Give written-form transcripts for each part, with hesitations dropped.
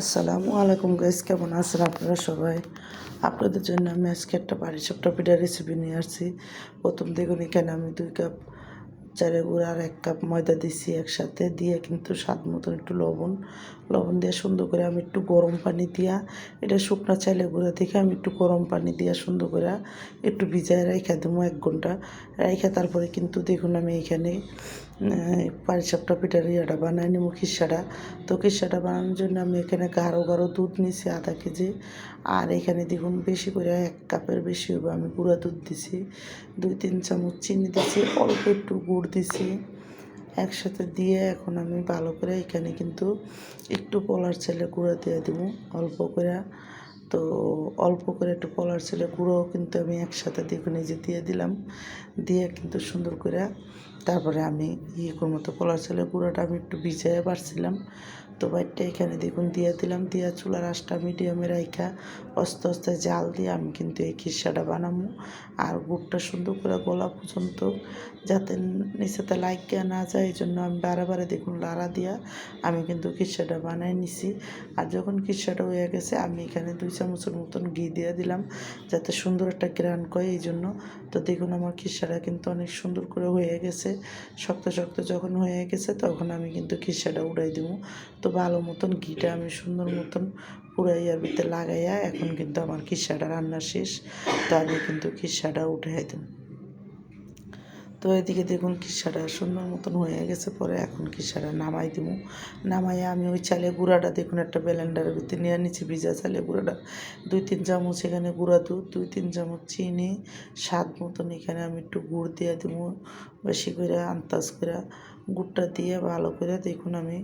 আসসালামু আলাইকুম গাইস, কেমন আছেন আপনারা সবাই? আপনাদের জন্য আমি আজকে একটা পাটিসাপটা পিঠার রেসিপি নিয়ে আসছি। প্রথম দেখুন, এখানে আমি 2 কাপ চালের গুঁড়া আর 1 কাপ ময়দা দিছি একসাথে দিয়ে, কিন্তু স্বাদ মতন একটু লবণ দিয়ে সুন্দর করে আমি একটু গরম পানি দিয়া, এটা শুকনো চালের গুঁড়া দেখে আমি একটু গরম পানি দিয়া সুন্দর করে একটু ভিজায় রাইখা দেবো 1 ঘন্টা। রাইখা তারপরে কিন্তু দেখুন আমি এখানে পাটিসাপটা পিঠার ইয়েটা বানাই নেবো, খিরসাটা। তো খিরসাটা বানানোর জন্য আমি এখানে গাঢ় দুধ নিছি আধা কেজি। আর এখানে দেখুন বেশি করে 1 কাপের বেশি হবে আমি গুঁড়া দুধ দিছি, 2-3 চামচ চিনি দিছি, অল্প একটু গুড় দিছি একসাথে দিয়ে। এখন আমি ভালো করে এখানে কিন্তু একটু পোলার চালের গুঁড়া দিয়ে দেবো অল্প করে। তো অল্প করে একটু পোলার চালের গুঁড়োও কিন্তু আমি একসাথে দেখুন এই যে দিয়ে দিলাম, দিয়ে কিন্তু সুন্দর করে তারপরে আমি করবো। তো পোলার চালের গুঁড়োটা আমি একটু ভিজাইয়ে পারছিলাম, তো বাইরটা এখানে দেখুন দিয়ে দিলাম, দিয়ে চুলার আঁচটা মিডিয়ামে রাইখা আস্তে আস্তে জাল দিয়ে আমি কিন্তু এই খিরসাটা বানাবো। আর গুড়টা সুন্দর করে গলা পর্যন্ত যাতে নিচেতে লাগিয়ে না যায়, এই জন্য আমি বারে দেখুন লাড়া দিয়া আমি কিন্তু খিরসাটা বানাই নিছি। আর যখন খিরসাটা হয়ে গেছে আমি এখানে 2 চামচের মতন ঘি দিয়ে দিলাম যাতে সুন্দর একটা গ্রান করে, এই জন্য। তো দেখুন আমার খিরসাটা কিন্তু অনেক সুন্দর করে হয়ে গেছে। শক্ত যখন হয়ে গেছে তখন আমি কিন্তু খিরসাটা উড়াই দেবো। তো ভালো মতন ঘিটা আমি সুন্দর মতন পুরাইয়ার ভিতরে লাগাইয়া এখন কিন্তু আমার খিরসাটা রান্না শেষ। তো আমি কিন্তু খিরসাটা উঠাই দেব। তো এদিকে দেখুন খিরসাটা সুন্দর মতন হয়ে গেছে, পরে এখন খিরসাটা নামাই দিব। নামাইয়া আমি ওই চালের গুঁড়াটা দেখুন একটা ব্লেন্ডারের ভিতরে নিয়ে নিচ্ছি, ভিজা চালের গুঁড়াটা 2-3 চামচ এখানে গুঁড়া দুধ, 2-3 চামচ চিনি, স্বাদ মতন এখানে আমি একটু গুড় দিয়ে দেবো বেশি করে আন্দাজ করে। গুড়টা দিয়ে ভালো করে দেখুন আমি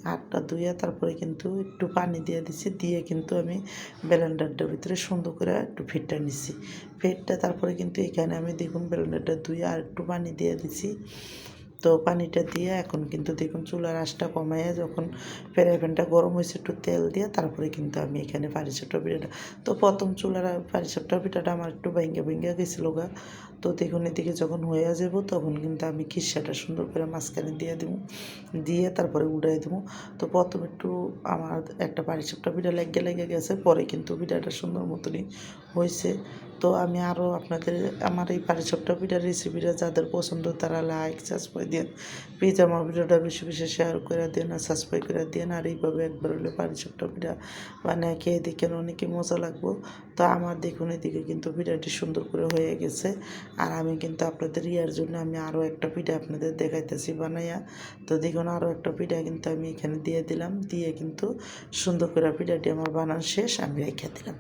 হাতটা ধুয়ে তারপরে কিন্তু একটু পানি দিয়ে দিছি, দিয়ে কিন্তু আমি ব্লেন্ডারটার ভিতরে সুন্দর করে একটু ফেটটা নিছি। ফেটটা তারপরে কিন্তু এখানে আমি দেখুন ব্লেন্ডারটা ধুয়ে আর একটু পানি দিয়ে দিছি। তো পানিটা দিয়ে এখন কিন্তু দেখুন চুলার আঁচটা কমাইয়া যখন ফ্রাই প্যানটা গরম হয়েছে একটু তেল দিয়ে তারপরে কিন্তু আমি এখানে পাটিসাপটা পিঠাটা, তো প্রথম চুলার পাটিসাপটা পিঠাটা আমার একটু ভেঙে গেছিলো গা। তো দেখুন এদিকে যখন হয়ে যাব তখন কিন্তু আমি খিরসাটা সুন্দর করে মাঝখানে দিয়ে দেবো, দিয়ে তারপরে উঠাই দেবো। তো প্রথম একটু আমার একটা পাটিসাপটা পিঠা লেগে গেছে, পরে কিন্তু পিঠাটা সুন্দর মতনই হয়েছে। তো আমি আরও আপনাদের আমার এই পাটিসাপটা পিঠার রেসিপিটা যাদের পছন্দ তারা লাইক সাবস্ক্রাইব দেন, প্লিজ আমার ভিডিওটা বেশি শেয়ার করে দেন আর সাবস্ক্রাইব করে দেন। আর এইভাবে একবার হলে পাটিসাপটা পিঠা বানিয়ে খেয়ে দেখেন, অনেকই মজা লাগবো। তো আমার দেখুন এদিকে কিন্তু পিঠাটি সুন্দর করে হয়ে গেছে। আর আমি কিন্তু আপনাদের ইয়ার জন্য আমি আরও একটা পিঠা আপনাদের দেখাইতেছি বানাইয়া। তো দেখুন আরও একটা পিঠা কিন্তু আমি এখানে দিয়ে দিলাম, দিয়ে কিন্তু সুন্দর করে পিঠাটি আমার বানানো শেষ, আমি রেখে দিলাম।